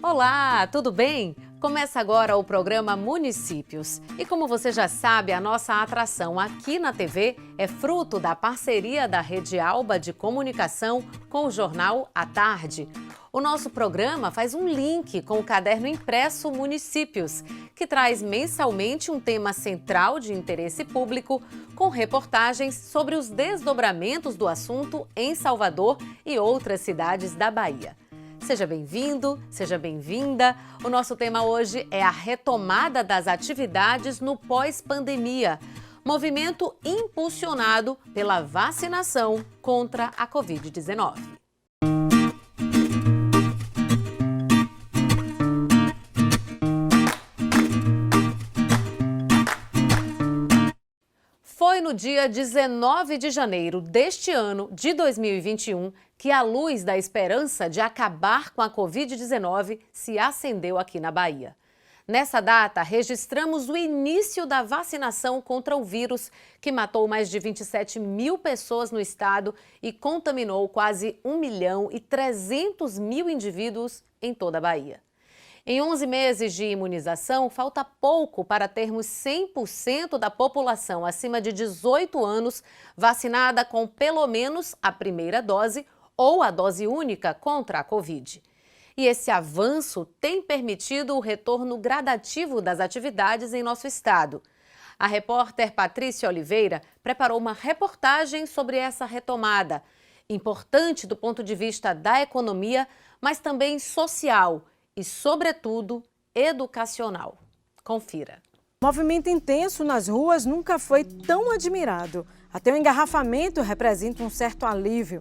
Olá, tudo bem? Começa agora o programa Municípios. E como você já sabe, a nossa atração aqui na TV é fruto da parceria da Rede Alba de Comunicação com o jornal À Tarde. O nosso programa faz um link com o caderno impresso Municípios, que traz mensalmente um tema central de interesse público, com reportagens sobre os desdobramentos do assunto em Salvador e outras cidades da Bahia. Seja bem-vindo, seja bem-vinda. O nosso tema hoje é a retomada das atividades no pós-pandemia. Movimento impulsionado pela vacinação contra a Covid-19. Foi no dia 19 de janeiro deste ano de 2021 que a luz da esperança de acabar com a Covid-19 se acendeu aqui na Bahia. Nessa data, registramos o início da vacinação contra o vírus, que matou mais de 27 mil pessoas no estado e contaminou quase 1.300.000 indivíduos em toda a Bahia. Em 11 meses de imunização, falta pouco para termos 100% da população acima de 18 anos vacinada com pelo menos a primeira dose ou a dose única contra a Covid. E esse avanço tem permitido o retorno gradativo das atividades em nosso estado. A repórter Patrícia Oliveira preparou uma reportagem sobre essa retomada, importante do ponto de vista da economia, mas também social e, sobretudo, educacional. Confira. Movimento intenso nas ruas nunca foi tão admirado. Até o engarrafamento representa um certo alívio.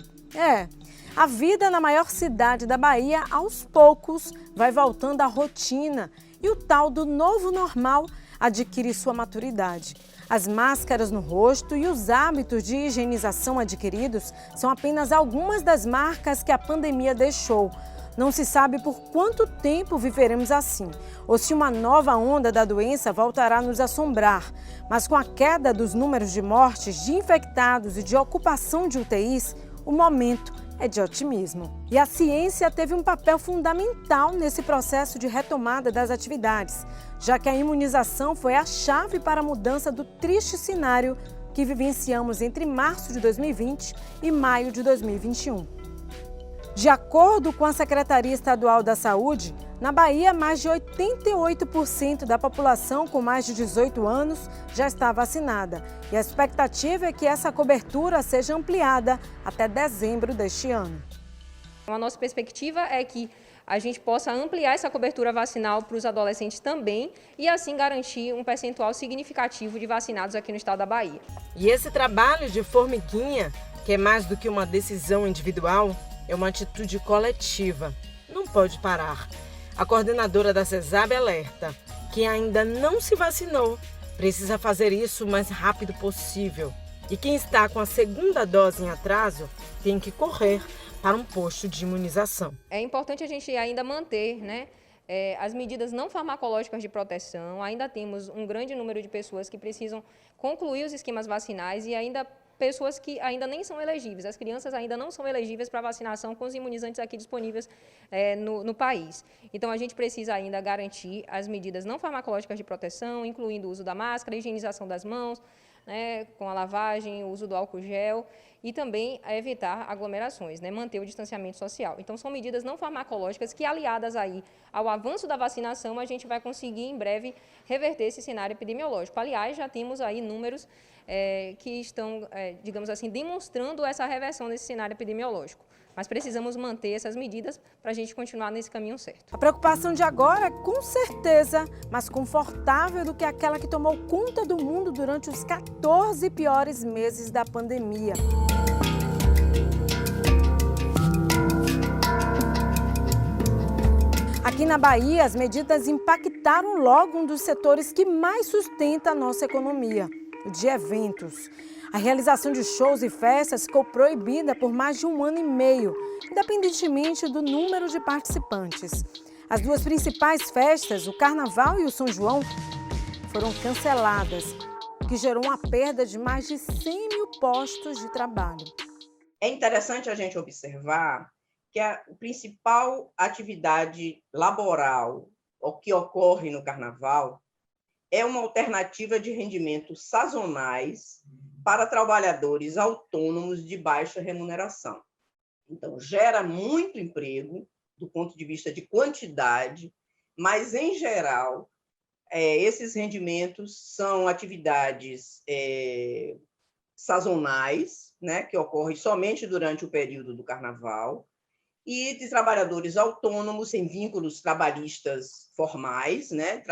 A vida na maior cidade da Bahia, aos poucos, vai voltando à rotina e o tal do novo normal adquire sua maturidade. As máscaras no rosto e os hábitos de higienização adquiridos são apenas algumas das marcas que a pandemia deixou. Não se sabe por quanto tempo viveremos assim, ou se uma nova onda da doença voltará a nos assombrar. Mas com a queda dos números de mortes, de infectados e de ocupação de UTIs, o momento é de otimismo. E a ciência teve um papel fundamental nesse processo de retomada das atividades, já que a imunização foi a chave para a mudança do triste cenário que vivenciamos entre março de 2020 e maio de 2021. De acordo com a Secretaria Estadual da Saúde, na Bahia, mais de 88% da população com mais de 18 anos já está vacinada. E a expectativa é que essa cobertura seja ampliada até dezembro deste ano. A nossa perspectiva é que a gente possa ampliar essa cobertura vacinal para os adolescentes também e assim garantir um percentual significativo de vacinados aqui no estado da Bahia. E esse trabalho de formiguinha, que é mais do que uma decisão individual, é uma atitude coletiva. Não pode parar. A coordenadora da CESAB alerta: quem ainda não se vacinou precisa fazer isso o mais rápido possível. E quem está com a segunda dose em atraso tem que correr para um posto de imunização. É importante a gente ainda manter, as medidas não farmacológicas de proteção. Ainda temos um grande número de pessoas que precisam concluir os esquemas vacinais e ainda pessoas que ainda nem são elegíveis. As crianças ainda não são elegíveis para vacinação com os imunizantes aqui disponíveis no país. Então, a gente precisa ainda garantir as medidas não farmacológicas de proteção, incluindo o uso da máscara, a higienização das mãos, com a lavagem, o uso do álcool gel e também evitar aglomerações, manter o distanciamento social. Então, são medidas não farmacológicas que, aliadas aí ao avanço da vacinação, a gente vai conseguir em breve reverter esse cenário epidemiológico. Aliás, já temos aí números que estão, digamos assim, demonstrando essa reversão desse cenário epidemiológico. Mas precisamos manter essas medidas para a gente continuar nesse caminho certo. A preocupação de agora é, com certeza, mais confortável do que aquela que tomou conta do mundo durante os 14 piores meses da pandemia. Aqui na Bahia, as medidas impactaram logo um dos setores que mais sustenta a nossa economia, o de eventos. A realização de shows e festas ficou proibida por mais de 1 ano e meio, independentemente do número de participantes. As duas principais festas, o Carnaval e o São João, foram canceladas, o que gerou uma perda de mais de 100 mil postos de trabalho. É interessante a gente observar que a principal atividade laboral que ocorre no Carnaval é uma alternativa de rendimentos sazonais para trabalhadores autônomos de baixa remuneração. Então, gera muito emprego do ponto de vista de quantidade, mas, em geral, esses rendimentos são atividades sazonais, né, que ocorrem somente durante o período do Carnaval, e de trabalhadores autônomos sem vínculos trabalhistas formais, né,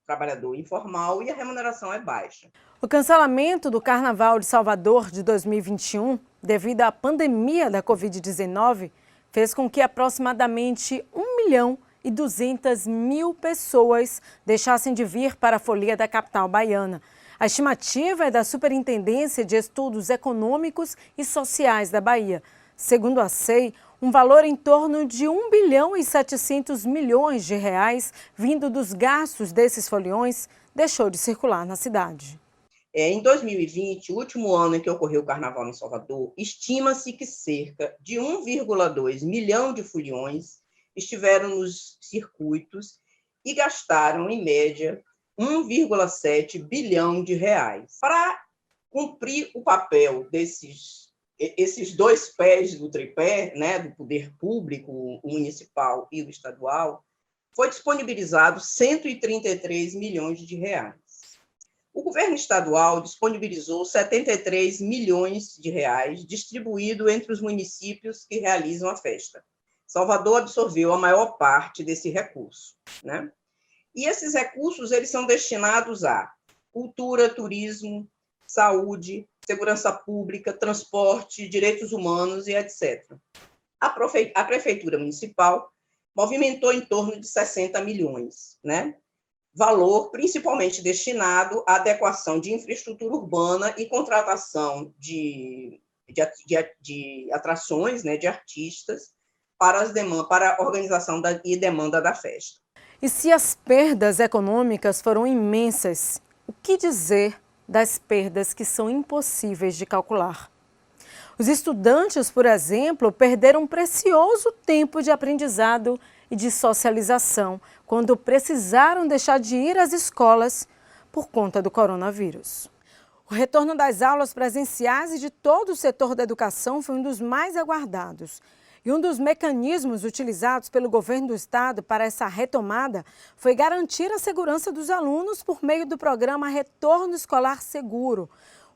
trabalhador informal, e a remuneração é baixa. O cancelamento do Carnaval de Salvador de 2021, devido à pandemia da Covid-19, fez com que aproximadamente 1.200.000 pessoas deixassem de vir para a folia da capital baiana. A estimativa é da Superintendência de Estudos Econômicos e Sociais da Bahia. Segundo a SEI, um valor em torno de 1.7 bilhões de reais vindo dos gastos desses foliões deixou de circular na cidade. Em 2020, o último ano em que ocorreu o Carnaval em Salvador, estima-se que cerca de 1,2 milhão de foliões estiveram nos circuitos e gastaram, em média, 1,7 bilhão de reais. Para cumprir o papel esses dois pés do tripé, né, do poder público, o municipal e o estadual, foi disponibilizado 133 milhões de reais. O governo estadual disponibilizou 73 milhões de reais, distribuído entre os municípios que realizam a festa. Salvador absorveu a maior parte desse recurso, né? E esses recursos eles são destinados a cultura, turismo, saúde, segurança pública, transporte, direitos humanos e etc. A Prefeitura Municipal movimentou em torno de 60 milhões, né? Valor principalmente destinado à adequação de infraestrutura urbana e contratação de atrações, né, de artistas para a organização e demanda da festa. E se as perdas econômicas foram imensas, o que dizer das perdas que são impossíveis de calcular? Os estudantes, por exemplo, perderam um precioso tempo de aprendizado e de socialização quando precisaram deixar de ir às escolas por conta do coronavírus. O retorno das aulas presenciais e de todo o setor da educação foi um dos mais aguardados. E um dos mecanismos utilizados pelo governo do estado para essa retomada foi garantir a segurança dos alunos por meio do programa Retorno Escolar Seguro.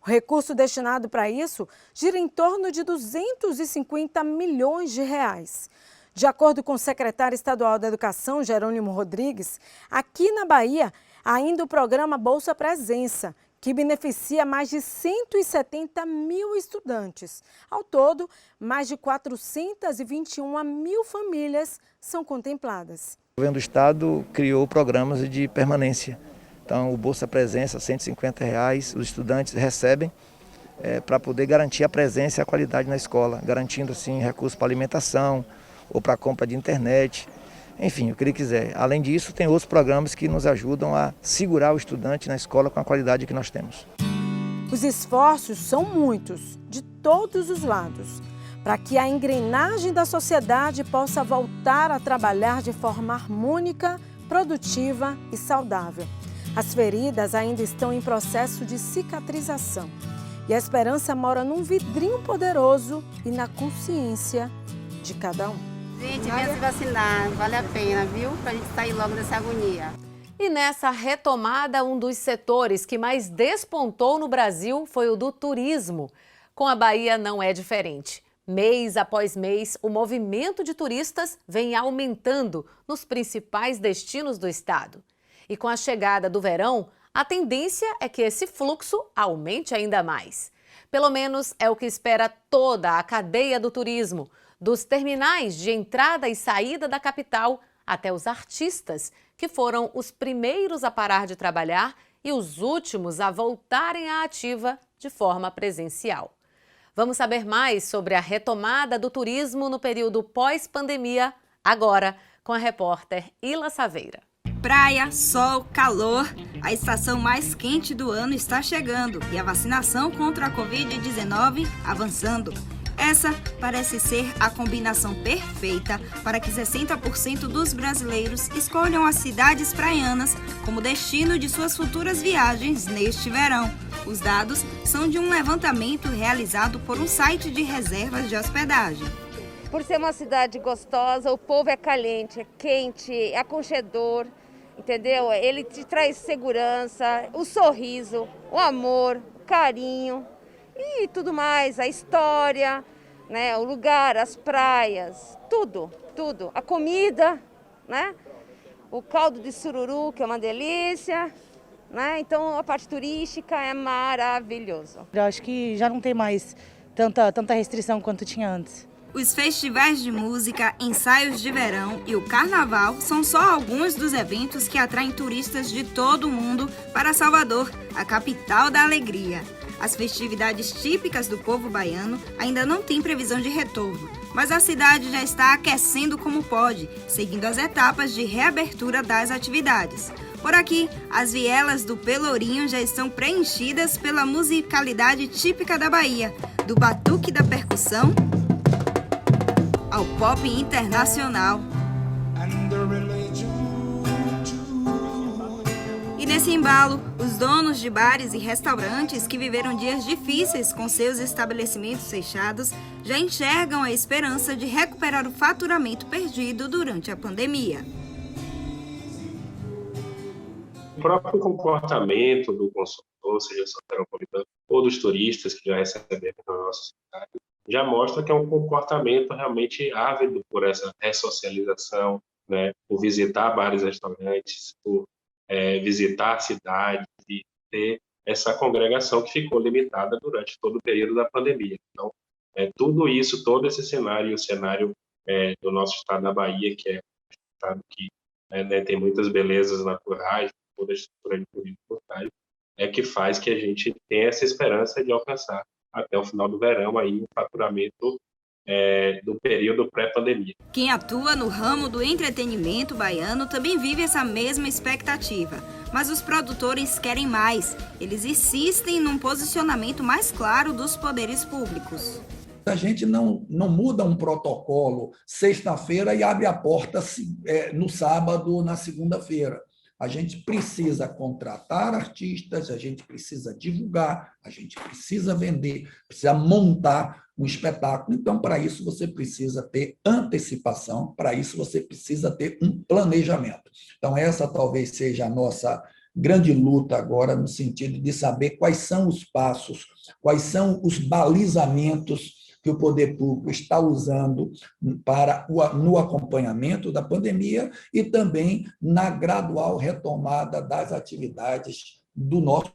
O recurso destinado para isso gira em torno de 250 milhões de reais. De acordo com o secretário estadual da Educação, Jerônimo Rodrigues, aqui na Bahia, ainda o programa Bolsa Presença, que beneficia mais de 170 mil estudantes. Ao todo, mais de 421 mil famílias são contempladas. O governo do estado criou programas de permanência. Então, o Bolsa Presença, R$ 150, os estudantes recebem para poder garantir a presença e a qualidade na escola, garantindo assim recursos para alimentação ou para compra de internet, enfim, o que ele quiser. Além disso, tem outros programas que nos ajudam a segurar o estudante na escola com a qualidade que nós temos. Os esforços são muitos, de todos os lados, para que a engrenagem da sociedade possa voltar a trabalhar de forma harmônica, produtiva e saudável. As feridas ainda estão em processo de cicatrização e a esperança mora num vidrinho poderoso e na consciência de cada um. Gente, venha se vacinar, vale a pena, viu? Pra gente sair logo dessa agonia. E nessa retomada, um dos setores que mais despontou no Brasil foi o do turismo. Com a Bahia não é diferente. Mês após mês, o movimento de turistas vem aumentando nos principais destinos do estado. E com a chegada do verão, a tendência é que esse fluxo aumente ainda mais. Pelo menos é o que espera toda a cadeia do turismo, dos terminais de entrada e saída da capital até os artistas, que foram os primeiros a parar de trabalhar e os últimos a voltarem à ativa de forma presencial. Vamos saber mais sobre a retomada do turismo no período pós-pandemia, agora com a repórter Ila Saveira. Praia, sol, calor, a estação mais quente do ano está chegando e a vacinação contra a Covid-19 avançando. Essa parece ser a combinação perfeita para que 60% dos brasileiros escolham as cidades praianas como destino de suas futuras viagens neste verão. Os dados são de um levantamento realizado por um site de reservas de hospedagem. Por ser uma cidade gostosa, o povo é caliente, é quente, é aconchedor, entendeu? Ele te traz segurança, o sorriso, o amor, o carinho e tudo mais, a história, né? O lugar, as praias, tudo. A comida, né? O caldo de sururu, que é uma delícia, né? Então a parte turística é maravilhoso. Eu acho que já não tem mais tanta restrição quanto tinha antes. Os festivais de música, ensaios de verão e o carnaval são só alguns dos eventos que atraem turistas de todo o mundo para Salvador, a capital da alegria. As festividades típicas do povo baiano ainda não têm previsão de retorno, mas a cidade já está aquecendo como pode, seguindo as etapas de reabertura das atividades. Por aqui, as vielas do Pelourinho já estão preenchidas pela musicalidade típica da Bahia, do batuque da percussão ao pop internacional. E nesse embalo, os donos de bares e restaurantes que viveram dias difíceis com seus estabelecimentos fechados já enxergam a esperança de recuperar o faturamento perdido durante a pandemia. O próprio comportamento do consumidor, seja soteropolitano ou dos turistas que já receberam na nossa cidade, já mostra que é um comportamento realmente ávido por essa ressocialização, né? Por visitar bares e restaurantes, por visitar cidades e ter essa congregação que ficou limitada durante todo o período da pandemia. Então, tudo isso, todo esse cenário, o cenário do nosso estado da Bahia, que é um estado que tem muitas belezas naturais, toda a estrutura de turismo portuário, que faz que a gente tenha essa esperança de alcançar até o final do verão aí o faturamento do período pré-pandemia. Quem atua no ramo do entretenimento baiano também vive essa mesma expectativa. Mas os produtores querem mais. Eles insistem num posicionamento mais claro dos poderes públicos. A gente não muda um protocolo sexta-feira e abre a porta no sábado, na segunda-feira. A gente precisa contratar artistas, a gente precisa divulgar, a gente precisa vender, precisa montar um espetáculo. Então, para isso, você precisa ter antecipação, para isso, você precisa ter um planejamento. Então, essa talvez seja a nossa grande luta agora, no sentido de saber quais são os passos, quais são os balizamentos que o poder público está usando no acompanhamento da pandemia e também na gradual retomada das atividades do nosso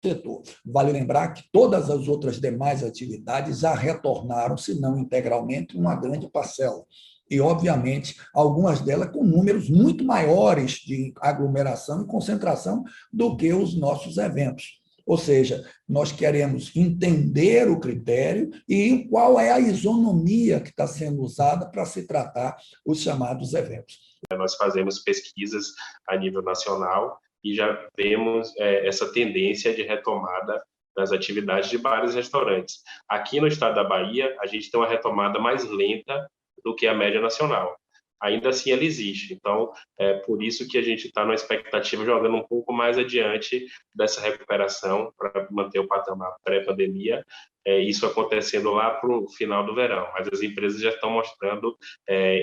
setor. Vale lembrar que todas as outras demais atividades já retornaram, se não integralmente, uma grande parcela. E, obviamente, algumas delas com números muito maiores de aglomeração e concentração do que os nossos eventos. Ou seja, nós queremos entender o critério e qual é a isonomia que está sendo usada para se tratar os chamados eventos. Nós fazemos pesquisas a nível nacional e já vemos essa tendência de retomada das atividades de bares e restaurantes. Aqui no estado da Bahia, a gente tem uma retomada mais lenta do que a média nacional. Ainda assim, ela existe. Então, é por isso que a gente está numa expectativa jogando um pouco mais adiante dessa recuperação para manter o patamar pré-pandemia, isso acontecendo lá para o final do verão. Mas as empresas já estão mostrando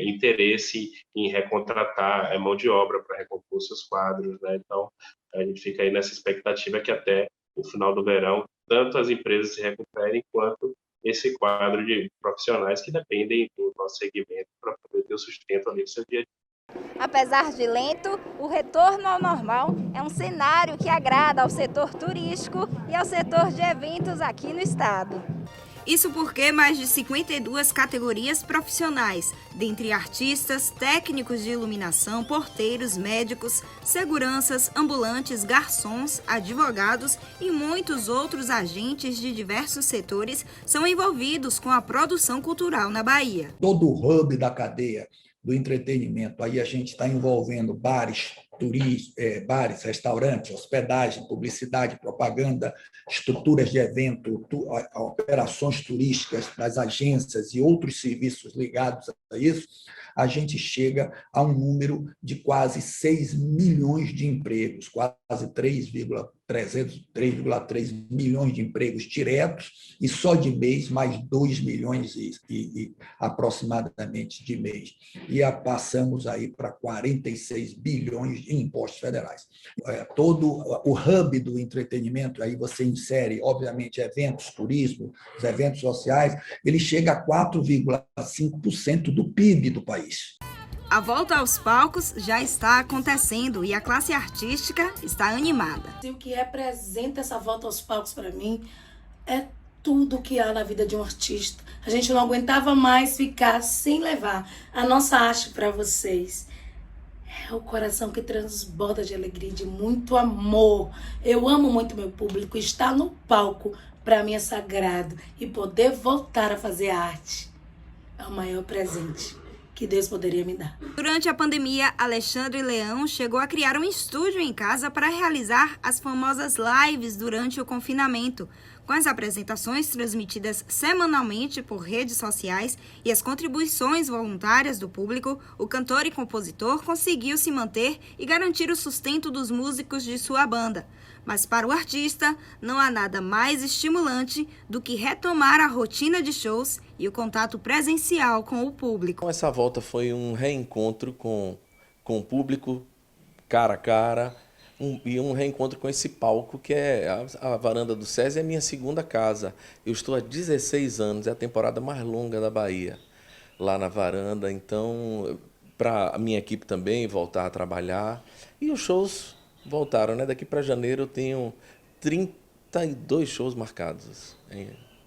interesse em recontratar mão de obra para recompor seus quadros, né? Então, a gente fica aí nessa expectativa que até o final do verão, tanto as empresas se recuperem, quanto esse quadro de profissionais que dependem do nosso segmento para poder ter o sustento ali no seu dia a dia. Apesar de lento, o retorno ao normal é um cenário que agrada ao setor turístico e ao setor de eventos aqui no estado. Isso porque mais de 52 categorias profissionais, dentre artistas, técnicos de iluminação, porteiros, médicos, seguranças, ambulantes, garçons, advogados e muitos outros agentes de diversos setores são envolvidos com a produção cultural na Bahia. Todo o hub da cadeia do entretenimento. Aí a gente está envolvendo bares, bares, restaurantes, hospedagem, publicidade, propaganda, estruturas de evento, operações turísticas das agências e outros serviços ligados a isso. A gente chega a um número de quase 6 milhões de empregos, quase 3,3 milhões de empregos diretos, e só de mês mais 2 milhões e aproximadamente de mês. E passamos aí para 46 bilhões em impostos federais. Todo o hub do entretenimento, aí você insere, obviamente, eventos, turismo, os eventos sociais, ele chega a 4,5% do PIB do país. A volta aos palcos já está acontecendo e a classe artística está animada. O que representa essa volta aos palcos para mim é tudo que há na vida de um artista. A gente não aguentava mais ficar sem levar a nossa arte para vocês. É o coração que transborda de alegria, de muito amor. Eu amo muito meu público. Estar no palco, para mim, é sagrado. E poder voltar a fazer arte é o maior presente que Deus poderia me dar. Durante a pandemia, Alexandre Leão chegou a criar um estúdio em casa para realizar as famosas lives durante o confinamento. Com as apresentações transmitidas semanalmente por redes sociais e as contribuições voluntárias do público, o cantor e compositor conseguiu se manter e garantir o sustento dos músicos de sua banda. Mas para o artista, não há nada mais estimulante do que retomar a rotina de shows e o contato presencial com o público. Essa volta foi um reencontro com o público, cara a cara, e um reencontro com esse palco que é a Varanda do SESI, é a minha segunda casa. Eu estou há 16 anos, é a temporada mais longa da Bahia, lá na Varanda. Então, para a minha equipe também voltar a trabalhar. E os shows voltaram, né? Daqui para janeiro eu tenho 32 shows marcados.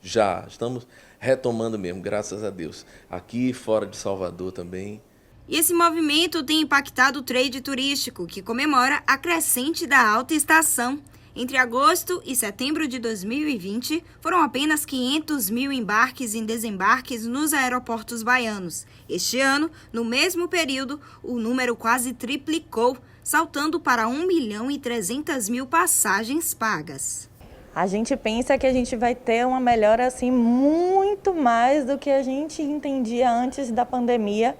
Já estamos retomando mesmo, graças a Deus. Aqui fora de Salvador também. E esse movimento tem impactado o trade turístico, que comemora a crescente da alta estação. Entre agosto e setembro de 2020, foram apenas 500 mil embarques e desembarques nos aeroportos baianos. Este ano, no mesmo período, o número quase triplicou, saltando para 1.300.000 passagens pagas. A gente pensa que a gente vai ter uma melhora assim muito mais do que a gente entendia antes da pandemia.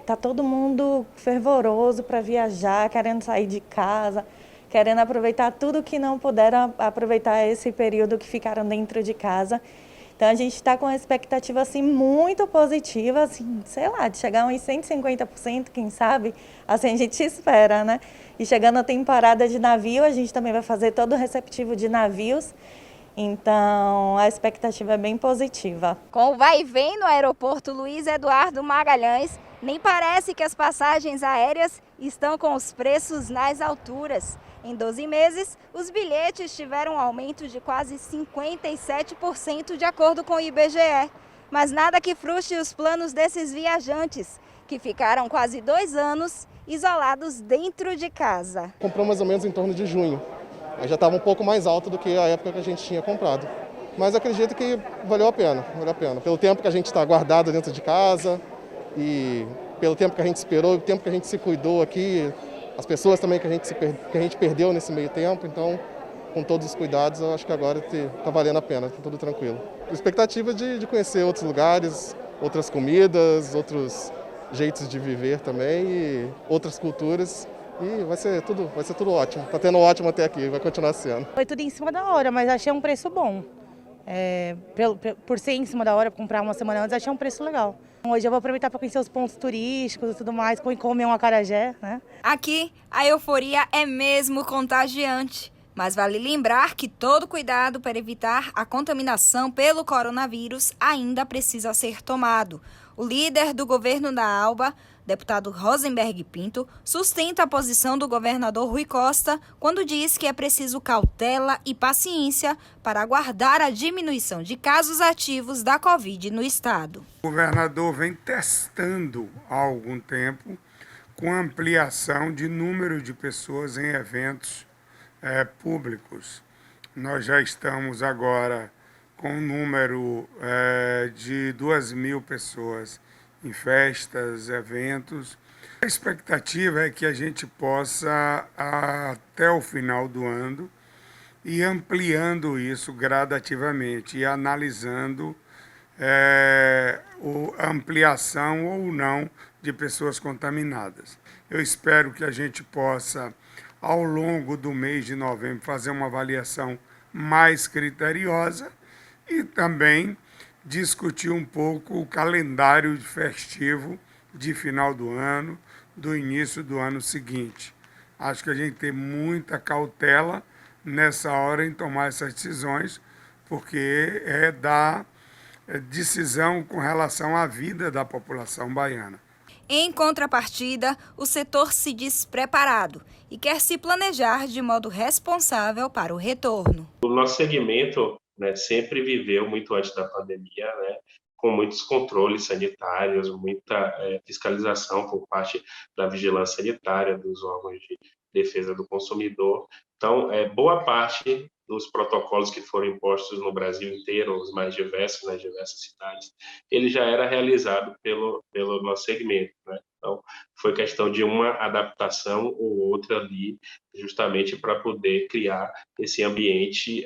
Tá todo mundo fervoroso para viajar, querendo sair de casa, querendo aproveitar tudo que não puderam aproveitar esse período que ficaram dentro de casa. Então a gente está com uma expectativa assim muito positiva, assim, sei lá, de chegar a uns 150%, quem sabe, assim a gente espera, né? E chegando a temporada de navio, a gente também vai fazer todo o receptivo de navios. Então, a expectativa é bem positiva. Com o vai e vem no aeroporto Luiz Eduardo Magalhães, nem parece que as passagens aéreas estão com os preços nas alturas. Em 12 meses, os bilhetes tiveram um aumento de quase 57% de acordo com o IBGE. Mas nada que frustre os planos desses viajantes, que ficaram quase 2 anos isolados dentro de casa. Comprou mais ou menos em torno de junho. Aí já estava um pouco mais alto do que a época que a gente tinha comprado. Mas acredito que valeu a pena. Pelo tempo que a gente está guardado dentro de casa e pelo tempo que a gente esperou, o tempo que a gente se cuidou aqui, as pessoas também que a gente perdeu nesse meio tempo. Então, com todos os cuidados, eu acho que agora está valendo a pena, está tudo tranquilo. Expectativa de conhecer outros lugares, outras comidas, outros jeitos de viver também e outras culturas. E vai ser tudo ótimo. Está tendo ótimo até aqui, vai continuar sendo. Foi tudo em cima da hora, mas achei um preço bom. Por ser em cima da hora, comprar uma semana antes, achei um preço legal. Hoje eu vou aproveitar para conhecer os pontos turísticos e tudo mais, comer um acarajé, né? Aqui, a euforia é mesmo contagiante. Mas vale lembrar que todo cuidado para evitar a contaminação pelo coronavírus ainda precisa ser tomado. O líder do governo da Alba, deputado Rosenberg Pinto, sustenta a posição do governador Rui Costa quando diz que é preciso cautela e paciência para aguardar a diminuição de casos ativos da Covid no estado. O governador vem testando há algum tempo com ampliação de número de pessoas em eventos públicos. Nós já estamos agora com um número de 2.000 pessoas em festas, eventos. A expectativa é que a gente possa, até o final do ano, ir ampliando isso gradativamente e analisando a ampliação ou não de pessoas contaminadas. Eu espero que a gente possa, ao longo do mês de novembro, fazer uma avaliação mais criteriosa e também discutir um pouco o calendário festivo de final do ano, do início do ano seguinte. Acho que a gente tem muita cautela nessa hora em tomar essas decisões, porque é da decisão com relação à vida da população baiana. Em contrapartida, o setor se diz preparado e quer se planejar de modo responsável para o retorno. O nosso segmento, né, sempre viveu muito antes da pandemia, né, com muitos controles sanitários, muita fiscalização por parte da vigilância sanitária, dos órgãos de defesa do consumidor. Então, boa parte dos protocolos que foram impostos no Brasil inteiro, os mais diversos, nas diversas cidades, ele já era realizado pelo nosso segmento, né? Então, foi questão de uma adaptação ou outra ali, justamente para poder criar esse ambiente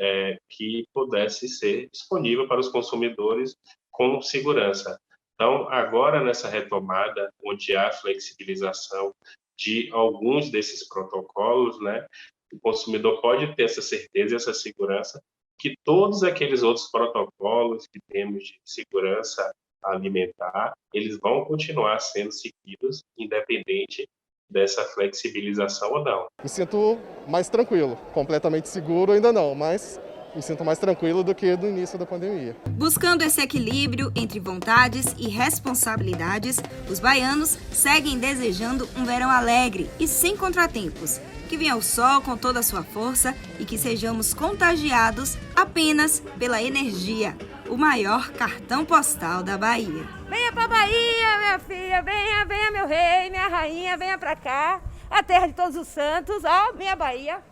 que pudesse ser disponível para os consumidores com segurança. Então, agora nessa retomada, onde há flexibilização de alguns desses protocolos, né, o consumidor pode ter essa certeza e essa segurança que todos aqueles outros protocolos que temos de segurança alimentar, eles vão continuar sendo seguidos, independente dessa flexibilização ou não. Me sinto mais tranquilo, completamente seguro ainda não, mas me sinto mais tranquilo do que no início da pandemia. Buscando esse equilíbrio entre vontades e responsabilidades, os baianos seguem desejando um verão alegre e sem contratempos. Que venha o sol com toda a sua força e que sejamos contagiados apenas pela energia, o maior cartão postal da Bahia. Venha pra Bahia, minha filha, venha, venha meu rei, minha rainha, venha pra cá, a terra de todos os santos, ó, minha Bahia.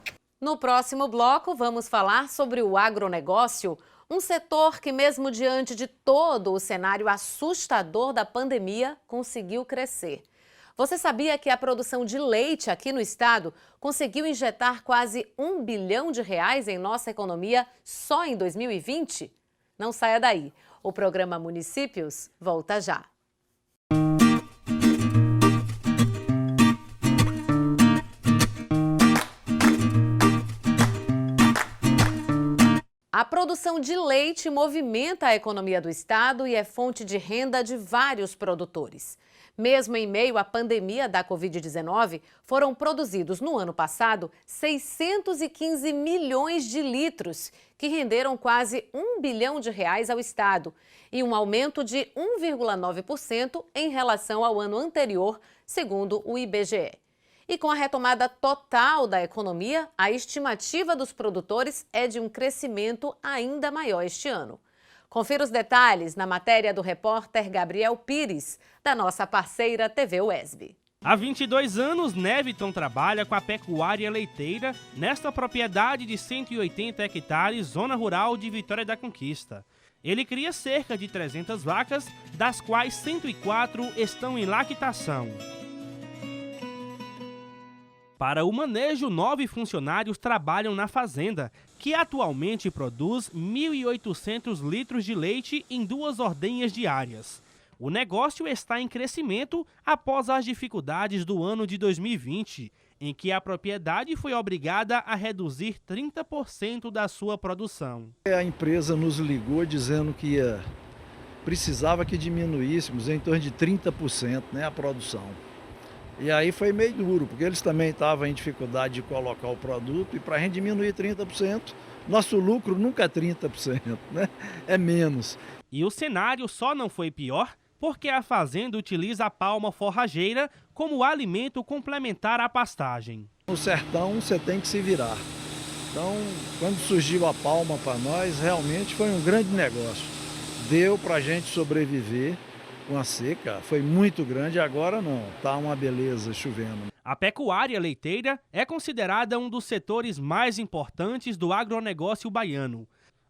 No próximo bloco, vamos falar sobre o agronegócio, um setor que, mesmo diante de todo o cenário assustador da pandemia, conseguiu crescer. Você sabia que a produção de leite aqui no estado conseguiu injetar quase R$1 bilhão em nossa economia só em 2020? Não saia daí. O programa Municípios volta já. A produção de leite movimenta a economia do estado e é fonte de renda de vários produtores. Mesmo em meio à pandemia da Covid-19, foram produzidos no ano passado 615 milhões de litros, que renderam quase R$1 bilhão ao estado, e um aumento de 1,9% em relação ao ano anterior, segundo o IBGE. E com a retomada total da economia, a estimativa dos produtores é de um crescimento ainda maior este ano. Confira os detalhes na matéria do repórter Gabriel Pires, da nossa parceira TV UESB. Há 22 anos, Neviton trabalha com a pecuária leiteira nesta propriedade de 180 hectares, zona rural de Vitória da Conquista. Ele cria cerca de 300 vacas, das quais 104 estão em lactação. Para o manejo, 9 funcionários trabalham na fazenda, que atualmente produz 1.800 litros de leite em 2 ordenhas diárias. O negócio está em crescimento após as dificuldades do ano de 2020, em que a propriedade foi obrigada a reduzir 30% da sua produção. A empresa nos ligou dizendo que precisava que diminuíssemos em torno de 30%, a produção. E aí foi meio duro, porque eles também estavam em dificuldade de colocar o produto, e para a gente diminuir 30%, nosso lucro nunca é 30%, é menos. E o cenário só não foi pior porque a fazenda utiliza a palma forrageira como alimento complementar à pastagem. No sertão você tem que se virar. Então, quando surgiu a palma para nós, realmente foi um grande negócio. Deu para a gente sobreviver. Com a seca foi muito grande, agora não, tá uma beleza chovendo. A pecuária leiteira é considerada um dos setores mais importantes do agronegócio baiano.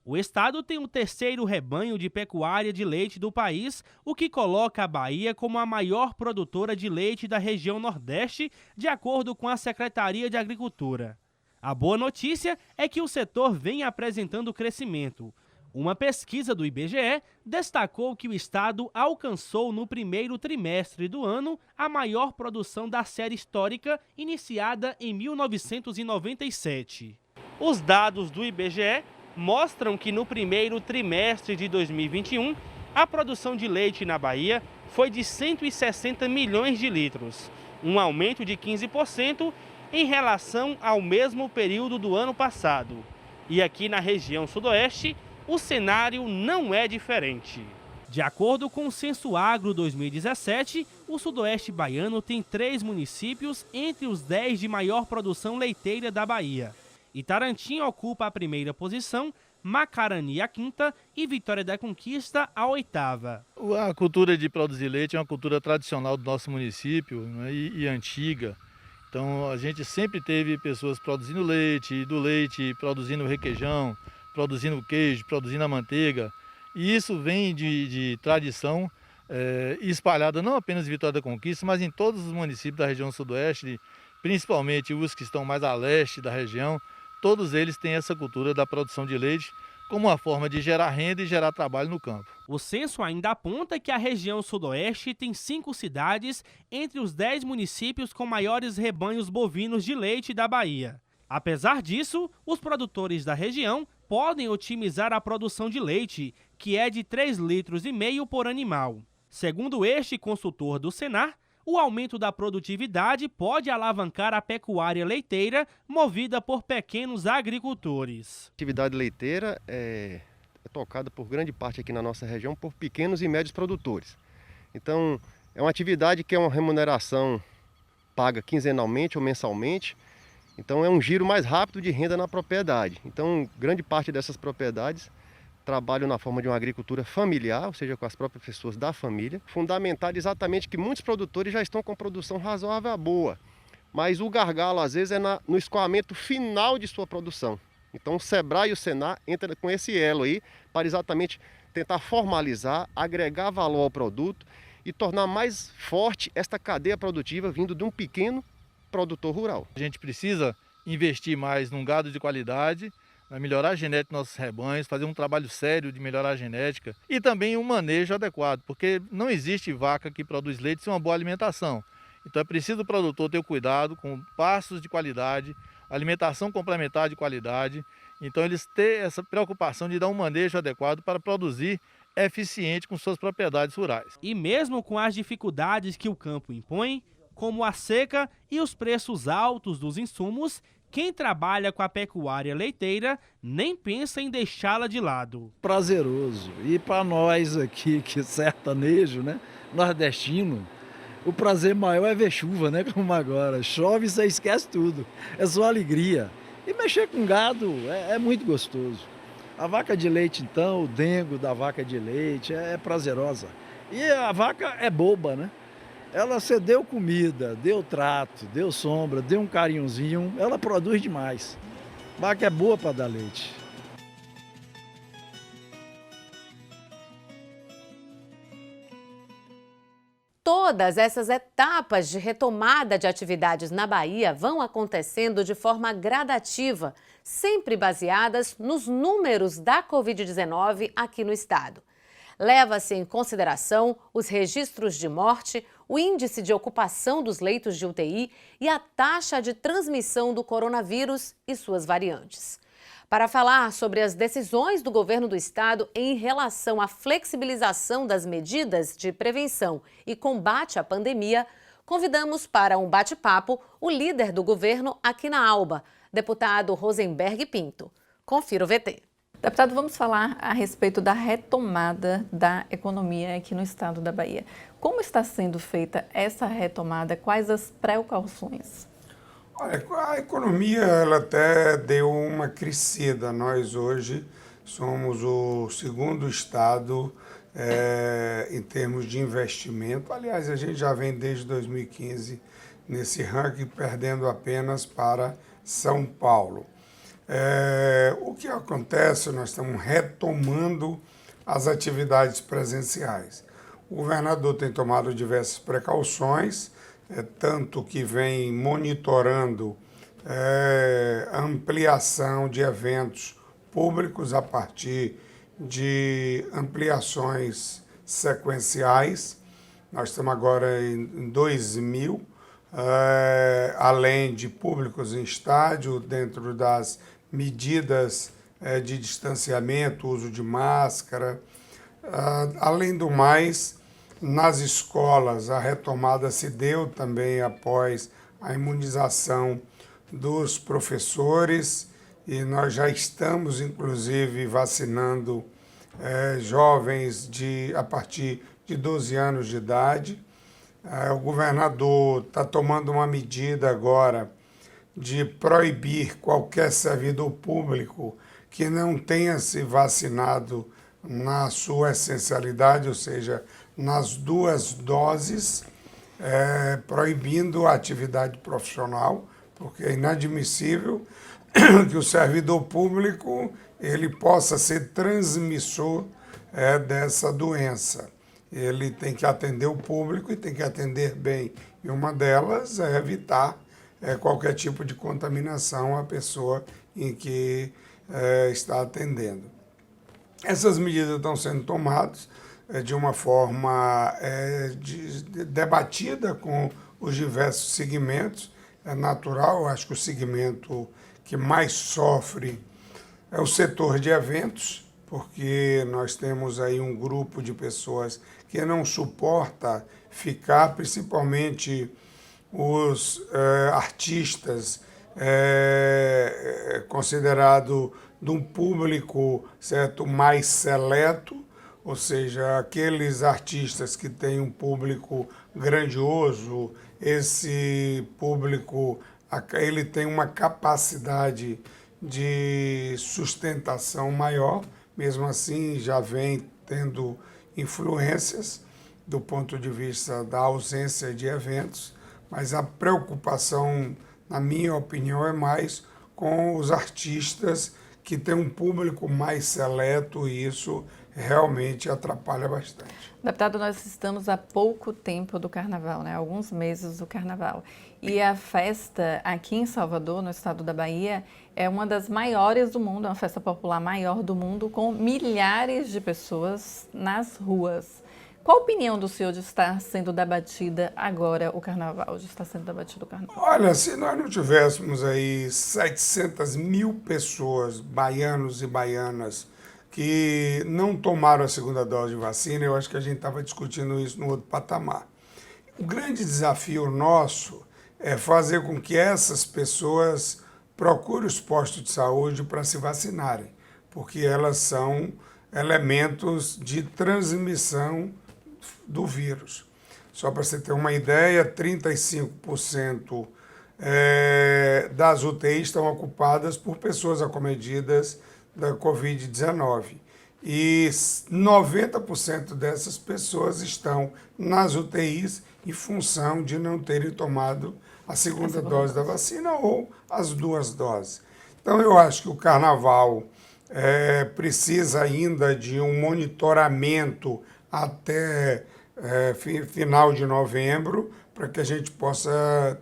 O estado tem o terceiro rebanho de pecuária de leite do país, o que coloca a Bahia como a maior produtora de leite da região Nordeste, de acordo com a Secretaria de Agricultura. A boa notícia é que o setor vem apresentando crescimento. Uma pesquisa do IBGE destacou que o estado alcançou no primeiro trimestre do ano a maior produção da série histórica iniciada em 1997. Os dados do IBGE mostram que no primeiro trimestre de 2021, a produção de leite na Bahia foi de 160 milhões de litros, um aumento de 15% em relação ao mesmo período do ano passado. E aqui na região sudoeste, o cenário não é diferente. De acordo com o Censo Agro 2017, o sudoeste baiano tem 3 municípios entre os 10 de maior produção leiteira da Bahia. Itarantim ocupa a primeira posição, Macarani a quinta e Vitória da Conquista a 8ª. A cultura de produzir leite é uma cultura tradicional do nosso município, né, e antiga. Então a gente sempre teve pessoas produzindo leite, e do leite produzindo requeijão, produzindo queijo, produzindo a manteiga. E isso vem de tradição espalhada não apenas em Vitória da Conquista, mas em todos os municípios da região sudoeste, principalmente os que estão mais a leste da região. Todos eles têm essa cultura da produção de leite como uma forma de gerar renda e gerar trabalho no campo. O censo ainda aponta que a região sudoeste tem 5 cidades entre os 10 municípios com maiores rebanhos bovinos de leite da Bahia. Apesar disso, os produtores da região podem otimizar a produção de leite, que é de 3,5 litros por animal. Segundo este consultor do Senar, o aumento da produtividade pode alavancar a pecuária leiteira movida por pequenos agricultores. A atividade leiteira é tocada por grande parte aqui na nossa região por pequenos e médios produtores. Então, é uma atividade que é uma remuneração paga quinzenalmente ou mensalmente. Então, é um giro mais rápido de renda na propriedade. Então, grande parte dessas propriedades trabalham na forma de uma agricultura familiar, ou seja, com as próprias pessoas da família. Fundamental exatamente que muitos produtores já estão com produção razoável a boa, mas o gargalo às vezes é no escoamento final de sua produção. Então o SEBRAE e o Senar entram com esse elo aí para exatamente tentar formalizar, agregar valor ao produto e tornar mais forte esta cadeia produtiva vindo de um pequeno produtor rural. A gente precisa investir mais num gado de qualidade, melhorar a genética dos nossos rebanhos, fazer um trabalho sério de melhorar a genética e também um manejo adequado, porque não existe vaca que produz leite sem uma boa alimentação. Então é preciso o produtor ter cuidado com pastos de qualidade, alimentação complementar de qualidade. Então eles têm essa preocupação de dar um manejo adequado para produzir eficiente com suas propriedades rurais. E mesmo com as dificuldades que o campo impõe, como a seca e os preços altos dos insumos, quem trabalha com a pecuária leiteira nem pensa em deixá-la de lado. Prazeroso. E para nós aqui, que sertanejo, né, nordestino, o prazer maior é ver chuva, né, como agora. Chove e você esquece tudo. É só alegria. E mexer com gado é muito gostoso. A vaca de leite, então, o dengo da vaca de leite é prazerosa. E a vaca é boba, né? Ela você deu comida, deu trato, deu sombra, deu um carinhozinho, ela produz demais. Vaca é boa para dar leite. Todas essas etapas de retomada de atividades na Bahia vão acontecendo de forma gradativa, sempre baseadas nos números da Covid-19 aqui no estado. Leva-se em consideração os registros de morte, o índice de ocupação dos leitos de UTI e a taxa de transmissão do coronavírus e suas variantes. Para falar sobre as decisões do governo do estado em relação à flexibilização das medidas de prevenção e combate à pandemia, convidamos para um bate-papo o líder do governo aqui na Alba, deputado Rosenberg Pinto. Confira o VT. Deputado, vamos falar a respeito da retomada da economia aqui no estado da Bahia. Como está sendo feita essa retomada? Quais as precauções? Olha, a economia ela até deu uma crescida. Nós hoje somos o segundo estado em termos de investimento. Aliás, a gente já vem desde 2015 nesse ranking, perdendo apenas para São Paulo. O que acontece, nós estamos retomando as atividades presenciais. O governador tem tomado diversas precauções, tanto que vem monitorando a ampliação de eventos públicos a partir de ampliações sequenciais. Nós estamos agora em 2.000, além de públicos em estádio, dentro das medidas de distanciamento, uso de máscara. Além do mais, nas escolas, a retomada se deu também após a imunização dos professores e nós já estamos, inclusive, vacinando jovens a partir de 12 anos de idade. O governador está tomando uma medida agora de proibir qualquer servidor público que não tenha se vacinado na sua essencialidade, ou seja, nas 2 doses, proibindo a atividade profissional, porque é inadmissível que o servidor público ele possa ser transmissor dessa doença. Ele tem que atender o público e tem que atender bem. E uma delas é evitar qualquer tipo de contaminação à pessoa em que está atendendo. Essas medidas estão sendo tomadas de uma forma debatida com os diversos segmentos. É natural, eu acho que o segmento que mais sofre é o setor de eventos, porque nós temos aí um grupo de pessoas que não suporta ficar, principalmente os artistas considerado de um público, certo, mais seleto, ou seja, aqueles artistas que têm um público grandioso, esse público ele tem uma capacidade de sustentação maior, mesmo assim já vem tendo influências do ponto de vista da ausência de eventos, mas a preocupação, na minha opinião, é mais com os artistas que têm um público mais seleto e isso realmente atrapalha bastante. Deputado, nós estamos há pouco tempo do Carnaval, né? Alguns meses do Carnaval. E a festa aqui em Salvador, no estado da Bahia, é uma das maiores do mundo, é uma festa popular maior do mundo, com milhares de pessoas nas ruas. Qual a opinião do senhor de estar sendo debatida agora o Carnaval, de estar sendo debatido o Carnaval? Olha, se nós não tivéssemos aí 700.000 pessoas, baianos e baianas, que não tomaram a segunda dose de vacina, eu acho que a gente estava discutindo isso no outro patamar. O grande desafio nosso é fazer com que essas pessoas procurem os postos de saúde para se vacinarem, porque elas são elementos de transmissão do vírus. Só para você ter uma ideia, 35% das UTIs estão ocupadas por pessoas acometidas da Covid-19. E 90% dessas pessoas estão nas UTIs em função de não terem tomado a segunda dose da vacina ou as 2 doses. Então, eu acho que o Carnaval precisa ainda de um monitoramento até final de novembro, para que a gente possa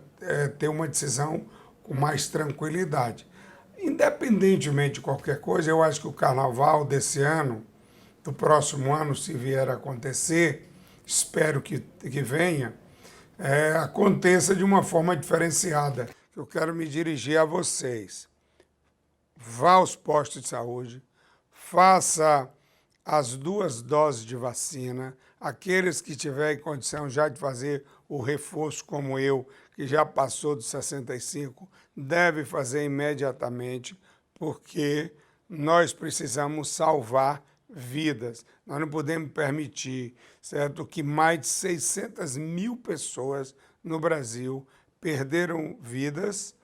ter uma decisão com mais tranquilidade. Independentemente de qualquer coisa, eu acho que o Carnaval desse ano, do próximo ano, se vier a acontecer, espero que venha, aconteça de uma forma diferenciada. Eu quero me dirigir a vocês. Vá aos postos de saúde, faça as 2 doses de vacina, aqueles que tiverem condição já de fazer o reforço, como eu, que já passou dos 65, deve fazer imediatamente, porque nós precisamos salvar vidas. Nós não podemos permitir, certo, que mais de 600.000 pessoas no Brasil perderam vidas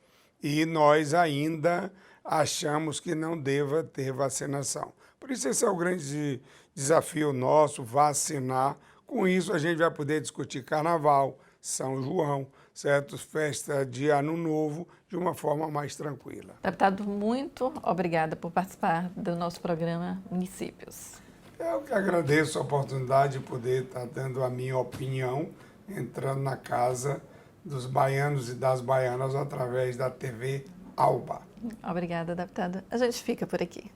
e nós ainda achamos que não deva ter vacinação. Por isso esse é o grande desafio nosso, vacinar. Com isso a gente vai poder discutir Carnaval, São João, certo? Festa de Ano Novo, de uma forma mais tranquila. Deputado, muito obrigada por participar do nosso programa Municípios. Eu que agradeço a oportunidade de poder estar dando a minha opinião, entrando na casa dos baianos e das baianas através da TV Alba. Obrigada, deputada. A gente fica por aqui.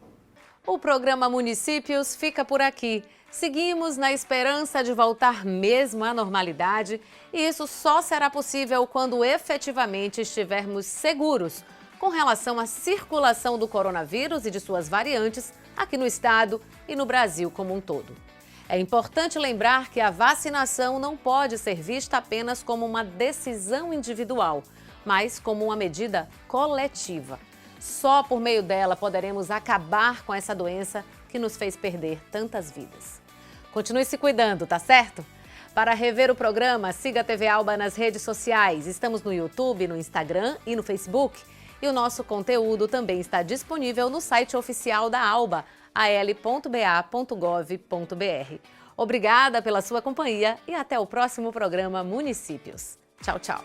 O programa Municípios fica por aqui. Seguimos na esperança de voltar mesmo à normalidade e isso só será possível quando efetivamente estivermos seguros com relação à circulação do coronavírus e de suas variantes aqui no estado e no Brasil como um todo. É importante lembrar que a vacinação não pode ser vista apenas como uma decisão individual, mas como uma medida coletiva. Só por meio dela poderemos acabar com essa doença que nos fez perder tantas vidas. Continue se cuidando, tá certo? Para rever o programa, siga a TV Alba nas redes sociais. Estamos no YouTube, no Instagram e no Facebook. E o nosso conteúdo também está disponível no site oficial da Alba, al.ba.gov.br. Obrigada pela sua companhia e até o próximo programa Municípios. Tchau, tchau.